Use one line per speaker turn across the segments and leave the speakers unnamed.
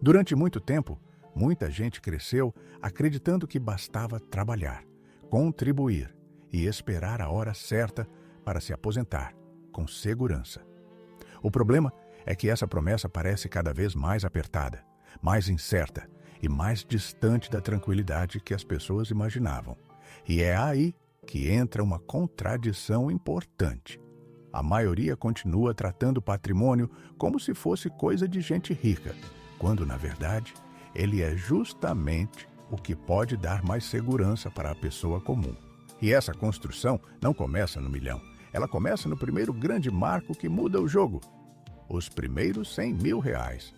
Durante muito tempo, muita gente cresceu acreditando que bastava trabalhar, contribuir e esperar a hora certa para se aposentar, com segurança. O problema é que essa promessa parece cada vez mais apertada, mais incerta e mais distante da tranquilidade que as pessoas imaginavam. E é aí que entra uma contradição importante. A maioria continua tratando o patrimônio como se fosse coisa de gente rica, quando, na verdade, ele é justamente o que pode dar mais segurança para a pessoa comum. E essa construção não começa no milhão. Ela começa no primeiro grande marco que muda o jogo: os primeiros R$100.000.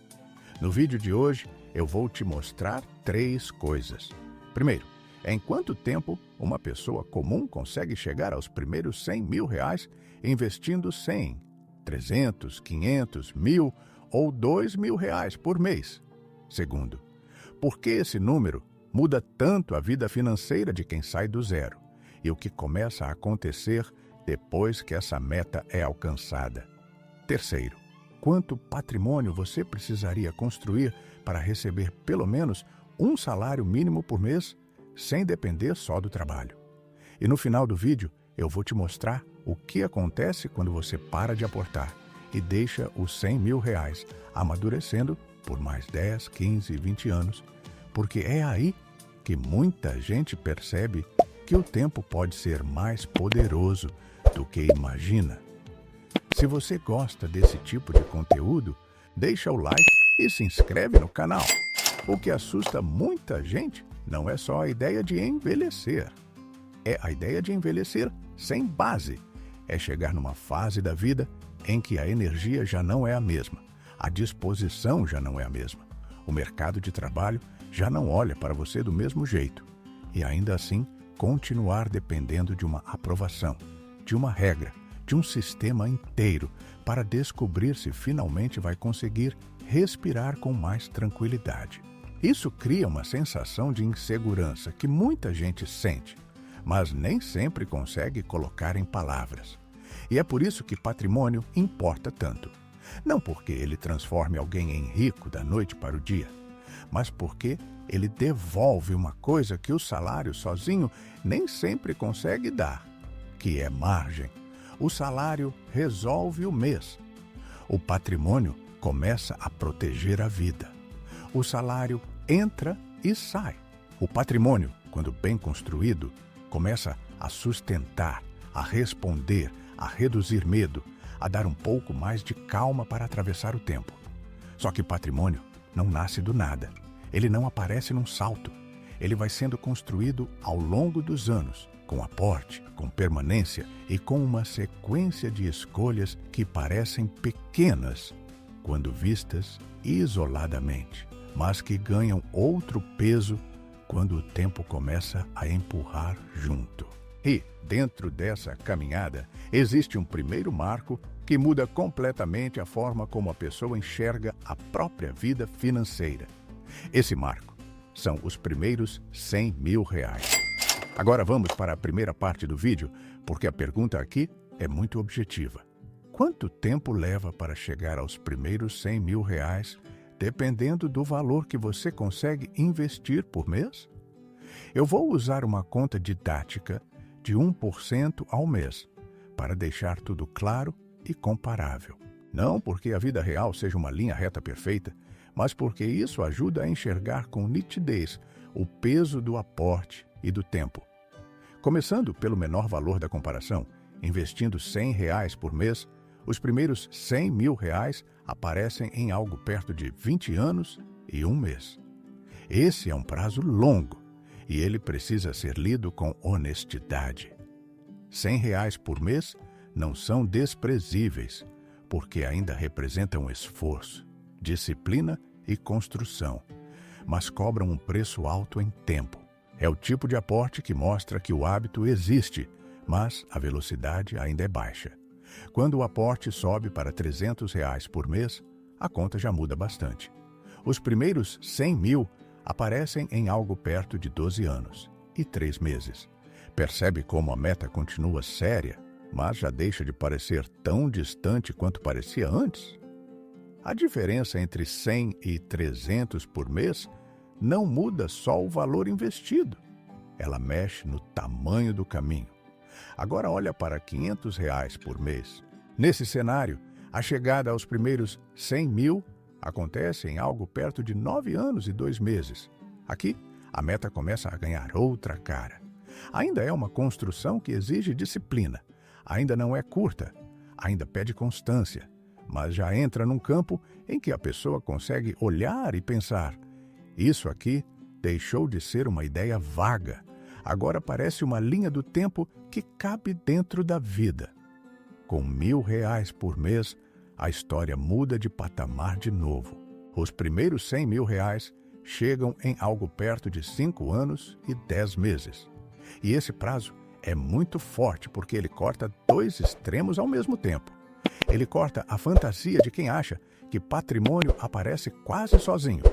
No vídeo de hoje, eu vou te mostrar 3 coisas. Primeiro, em quanto tempo uma pessoa comum consegue chegar aos primeiros R$100.000 investindo 100, 300, 500, 1.000 ou R$2.000 por mês? Segundo, por que esse número muda tanto a vida financeira de quem sai do zero e o que começa a acontecer depois que essa meta é alcançada? Terceiro, quanto patrimônio você precisaria construir para receber pelo menos um salário mínimo por mês, sem depender só do trabalho? E no final do vídeo, eu vou te mostrar o que acontece quando você para de aportar e deixa os R$100.000 amadurecendo por mais 10, 15, 20 anos, porque é aí que muita gente percebe que o tempo pode ser mais poderoso do que imagina. Se você gosta desse tipo de conteúdo, deixa o like e se inscreve no canal. O que assusta muita gente não é só a ideia de envelhecer. É a ideia de envelhecer sem base. É chegar numa fase da vida em que a energia já não é a mesma, a disposição já não é a mesma, o mercado de trabalho já não olha para você do mesmo jeito, e ainda assim continuar dependendo de uma aprovação, de uma regra, de um sistema inteiro para descobrir se finalmente vai conseguir respirar com mais tranquilidade. Isso cria uma sensação de insegurança que muita gente sente, mas nem sempre consegue colocar em palavras. E é por isso que patrimônio importa tanto. Não porque ele transforme alguém em rico da noite para o dia, mas porque ele devolve uma coisa que o salário sozinho nem sempre consegue dar, que é margem. O salário resolve o mês. O patrimônio começa a proteger a vida. O salário entra e sai. O patrimônio, quando bem construído, começa a sustentar, a responder, a reduzir medo, a dar um pouco mais de calma para atravessar o tempo. Só que patrimônio não nasce do nada. Ele não aparece num salto. Ele vai sendo construído ao longo dos anos, com aporte, com permanência e com uma sequência de escolhas que parecem pequenas quando vistas isoladamente, mas que ganham outro peso quando o tempo começa a empurrar junto. E, dentro dessa caminhada, existe um primeiro marco que muda completamente a forma como a pessoa enxerga a própria vida financeira. Esse marco são os primeiros R$100.000. Agora vamos para a primeira parte do vídeo, porque a pergunta aqui é muito objetiva. Quanto tempo leva para chegar aos primeiros R$100.000, dependendo do valor que você consegue investir por mês? Eu vou usar uma conta didática de 1% ao mês, para deixar tudo claro e comparável. Não porque a vida real seja uma linha reta perfeita, mas porque isso ajuda a enxergar com nitidez o peso do aporte e do tempo. Começando pelo menor valor da comparação, investindo R$100 por mês, os primeiros R$100.000 aparecem em algo perto de 20 anos e 1 mês. Esse é um prazo longo e ele precisa ser lido com honestidade. R$100 por mês não são desprezíveis, porque ainda representam esforço, disciplina e construção, mas cobram um preço alto em tempo. É o tipo de aporte que mostra que o hábito existe, mas a velocidade ainda é baixa. Quando o aporte sobe para R$300 por mês, a conta já muda bastante. Os primeiros 100.000 aparecem em algo perto de 12 anos e 3 meses. Percebe como a meta continua séria, mas já deixa de parecer tão distante quanto parecia antes? A diferença entre 100 e 300 por mês não muda só o valor investido. Ela mexe no tamanho do caminho. Agora olha para R$ 500 por mês. Nesse cenário, a chegada aos primeiros 100 mil acontece em algo perto de 9 anos e 2 meses. Aqui, a meta começa a ganhar outra cara. Ainda é uma construção que exige disciplina. Ainda não é curta. Ainda pede constância. Mas já entra num campo em que a pessoa consegue olhar e pensar: isso aqui deixou de ser uma ideia vaga. Agora parece uma linha do tempo que cabe dentro da vida. Com R$ 1.000 por mês, a história muda de patamar de novo. Os primeiros R$ 100.000 chegam em algo perto de 5 anos e 10 meses. E esse prazo é muito forte porque ele corta dois extremos ao mesmo tempo. Ele corta a fantasia de quem acha que patrimônio aparece quase sozinho.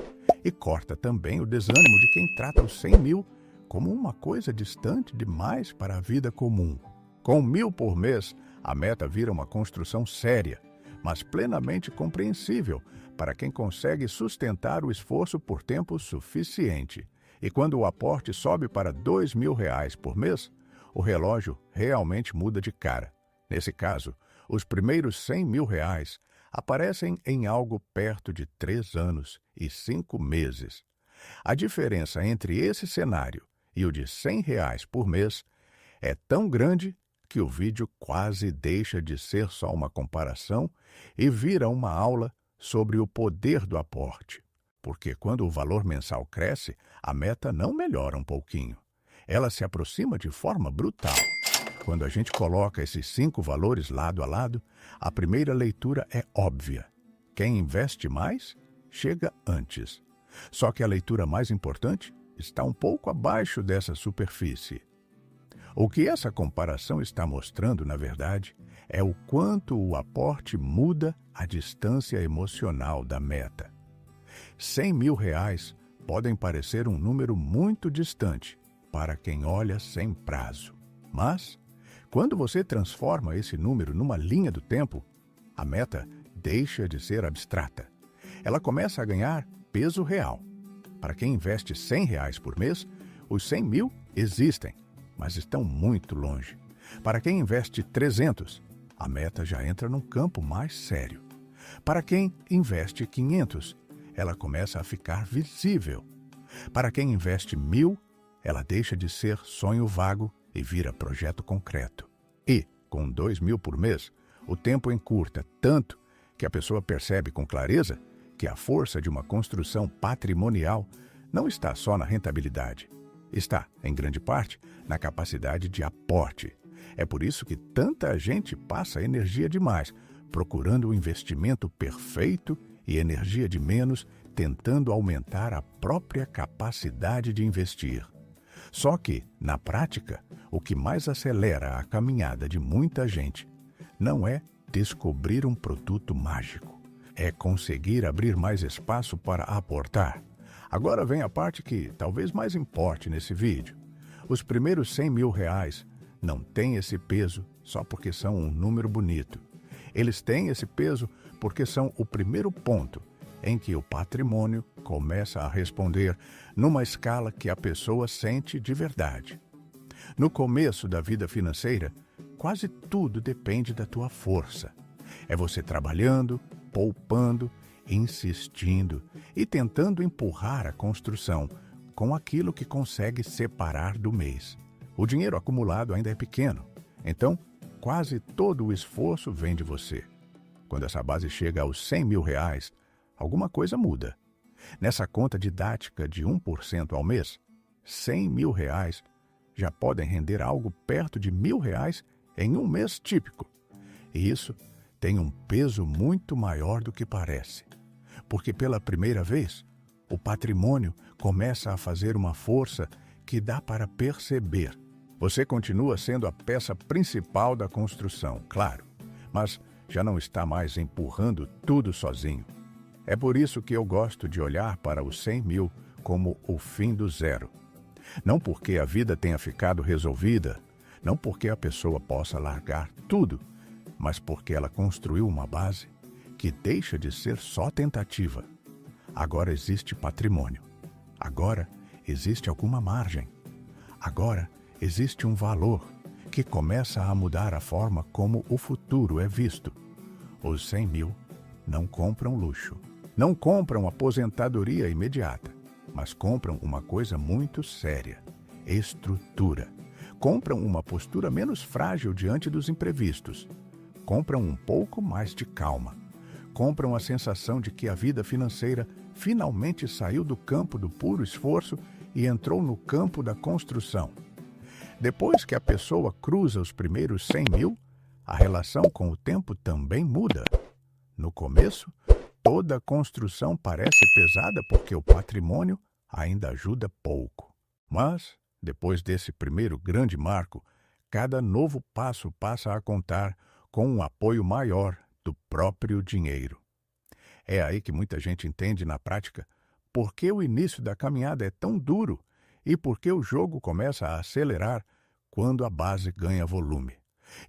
E corta também o desânimo de quem trata os 100 mil como uma coisa distante demais para a vida comum. Com 1.000 por mês, a meta vira uma construção séria, mas plenamente compreensível para quem consegue sustentar o esforço por tempo suficiente. E quando o aporte sobe para R$ 2.000 por mês, o relógio realmente muda de cara. Nesse caso, os primeiros R$ 100.000 aparecem em algo perto de 3 anos e 5 meses. A diferença entre esse cenário e o de R$ 100 por mês é tão grande que o vídeo quase deixa de ser só uma comparação e vira uma aula sobre o poder do aporte. Porque quando o valor mensal cresce, a meta não melhora um pouquinho. Ela se aproxima de forma brutal. Quando a gente coloca esses 5 valores lado a lado, a primeira leitura é óbvia. Quem investe mais, chega antes. Só que a leitura mais importante está um pouco abaixo dessa superfície. O que essa comparação está mostrando, na verdade, é o quanto o aporte muda a distância emocional da meta. R$ 100.000 podem parecer um número muito distante para quem olha sem prazo. Mas, quando você transforma esse número numa linha do tempo, a meta deixa de ser abstrata. Ela começa a ganhar peso real. Para quem investe R$ 100 por mês, os 100 mil existem, mas estão muito longe. Para quem investe 300, a meta já entra num campo mais sério. Para quem investe 500, ela começa a ficar visível. Para quem investe 1.000, ela deixa de ser sonho vago e vira projeto concreto. E, com 2.000 por mês, o tempo encurta tanto que a pessoa percebe com clareza que a força de uma construção patrimonial não está só na rentabilidade. Está, em grande parte, na capacidade de aporte. É por isso que tanta gente passa energia demais, procurando o investimento perfeito e energia de menos, tentando aumentar a própria capacidade de investir. Só que, na prática, o que mais acelera a caminhada de muita gente não é descobrir um produto mágico. É conseguir abrir mais espaço para aportar. Agora vem a parte que talvez mais importe nesse vídeo. Os primeiros R$ 100.000 não têm esse peso só porque são um número bonito. Eles têm esse peso porque são o primeiro ponto em que o patrimônio começa a responder numa escala que a pessoa sente de verdade. No começo da vida financeira, quase tudo depende da tua força. É você trabalhando, poupando, insistindo e tentando empurrar a construção com aquilo que consegue separar do mês. O dinheiro acumulado ainda é pequeno, então quase todo o esforço vem de você. Quando essa base chega aos R$ 100.000, alguma coisa muda. Nessa conta didática de 1% ao mês, R$ 100.000 já podem render algo perto de R$ 1.000 em um mês típico. E isso tem um peso muito maior do que parece. Porque pela primeira vez, o patrimônio começa a fazer uma força que dá para perceber. Você continua sendo a peça principal da construção, claro, mas já não está mais empurrando tudo sozinho. É por isso que eu gosto de olhar para os 100 mil como o fim do zero. Não porque a vida tenha ficado resolvida, não porque a pessoa possa largar tudo, mas porque ela construiu uma base que deixa de ser só tentativa. Agora existe patrimônio. Agora existe alguma margem. Agora existe um valor que começa a mudar a forma como o futuro é visto. Os 100 mil não compram luxo, não compram aposentadoria imediata, mas compram uma coisa muito séria: estrutura. Compram uma postura menos frágil diante dos imprevistos. Compram um pouco mais de calma. Compram a sensação de que a vida financeira finalmente saiu do campo do puro esforço e entrou no campo da construção. Depois que a pessoa cruza os primeiros 100 mil, a relação com o tempo também muda. No começo, toda a construção parece pesada porque o patrimônio ainda ajuda pouco. Mas, depois desse primeiro grande marco, cada novo passo passa a contar com um apoio maior do próprio dinheiro. É aí que muita gente entende na prática por que o início da caminhada é tão duro e por que o jogo começa a acelerar quando a base ganha volume.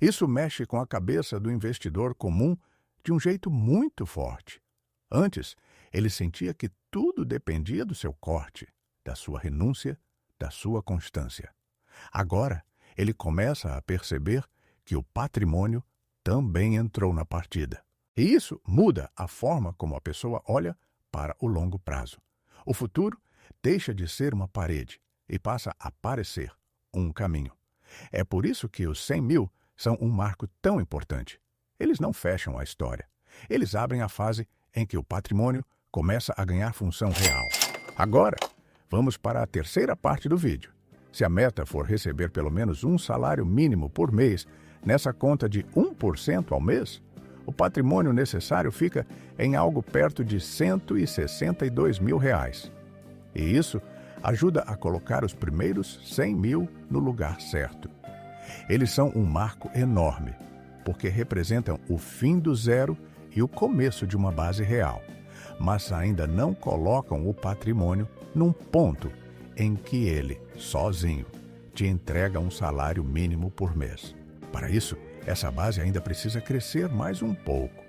Isso mexe com a cabeça do investidor comum de um jeito muito forte. Antes, ele sentia que tudo dependia do seu corte, da sua renúncia, da sua constância. Agora, ele começa a perceber que o patrimônio também entrou na partida. E isso muda a forma como a pessoa olha para o longo prazo. O futuro deixa de ser uma parede e passa a parecer um caminho. É por isso que os 100 mil são um marco tão importante. Eles não fecham a história. Eles abrem a fase em que o patrimônio começa a ganhar função real. Agora, vamos para a terceira parte do vídeo. Se a meta for receber pelo menos um salário mínimo por mês, nessa conta de 1% ao mês, o patrimônio necessário fica em algo perto de R$ 162 mil. E isso ajuda a colocar os primeiros 100 mil no lugar certo. Eles são um marco enorme, porque representam o fim do zero e o começo de uma base real, mas ainda não colocam o patrimônio num ponto em que ele, sozinho, te entrega um salário mínimo por mês. Para isso, essa base ainda precisa crescer mais um pouco.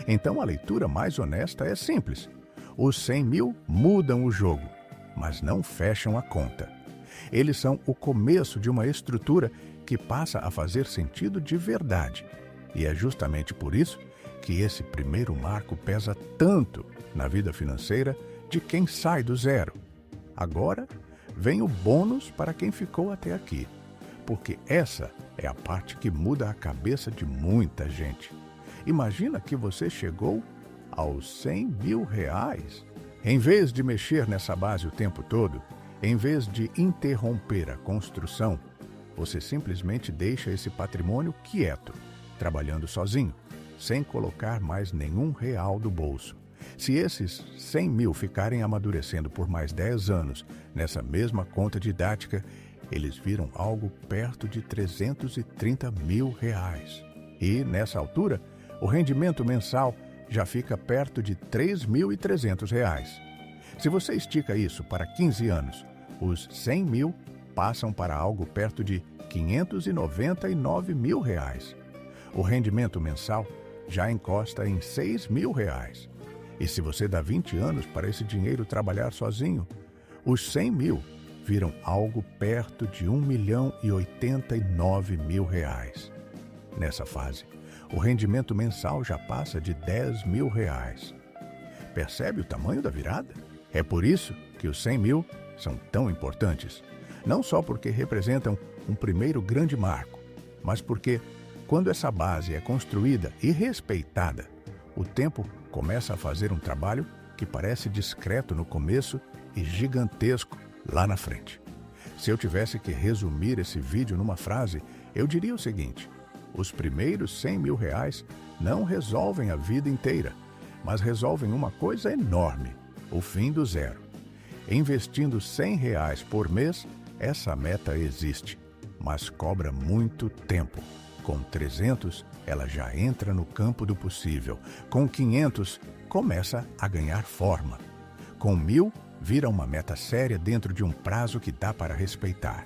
Então a leitura mais honesta é simples. Os 100 mil mudam o jogo, mas não fecham a conta. Eles são o começo de uma estrutura que passa a fazer sentido de verdade. E é justamente por isso que esse primeiro marco pesa tanto na vida financeira de quem sai do zero. Agora vem o bônus para quem ficou até aqui, porque essa é a parte que muda a cabeça de muita gente. Imagina que você chegou aos 100 mil. Em vez de mexer nessa base o tempo todo, em vez de interromper a construção, você simplesmente deixa esse patrimônio quieto, trabalhando sozinho, sem colocar mais nenhum real do bolso. Se esses 100 mil ficarem amadurecendo por mais 10 anos nessa mesma conta didática, eles viram algo perto de 330 mil. E, nessa altura, o rendimento mensal já fica perto de R$ 3.300. Se você estica isso para 15 anos, os 100 mil passam para algo perto de R$ 599 mil. O rendimento mensal já encosta em R$ 6 mil. E se você dá 20 anos para esse dinheiro trabalhar sozinho, os 100 mil viram algo perto de R$ 1.089.000. Nessa fase, o rendimento mensal já passa de R$ 10 mil. Percebe o tamanho da virada? É por isso que os 100 mil são tão importantes. Não só porque representam um primeiro grande marco, mas porque, quando essa base é construída e respeitada, o tempo começa a fazer um trabalho que parece discreto no começo e gigantesco lá na frente. Se eu tivesse que resumir esse vídeo numa frase, eu diria o seguinte: os primeiros 100 mil não resolvem a vida inteira, mas resolvem uma coisa enorme: o fim do zero. Investindo R$ 100 por mês, essa meta existe, mas cobra muito tempo. Com 300, ela já entra no campo do possível. Com 500, começa a ganhar forma. Com 1.000, vira uma meta séria dentro de um prazo que dá para respeitar.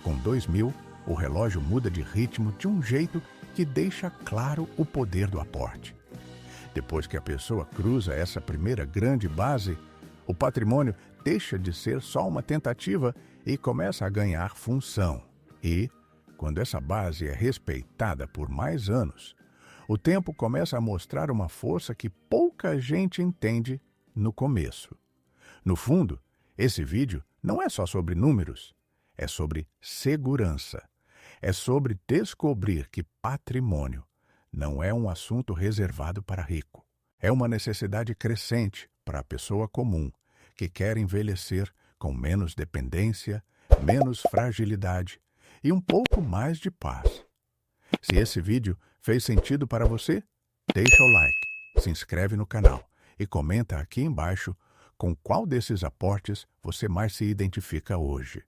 Com 2.000, o relógio muda de ritmo de um jeito que deixa claro o poder do aporte. Depois que a pessoa cruza essa primeira grande base, o patrimônio deixa de ser só uma tentativa e começa a ganhar função. E, quando essa base é respeitada por mais anos, o tempo começa a mostrar uma força que pouca gente entende no começo. No fundo, esse vídeo não é só sobre números, é sobre segurança. É sobre descobrir que patrimônio não é um assunto reservado para rico. É uma necessidade crescente para a pessoa comum que quer envelhecer com menos dependência, menos fragilidade e um pouco mais de paz. Se esse vídeo fez sentido para você, deixa o like, se inscreve no canal e comenta aqui embaixo com qual desses aportes você mais se identifica hoje.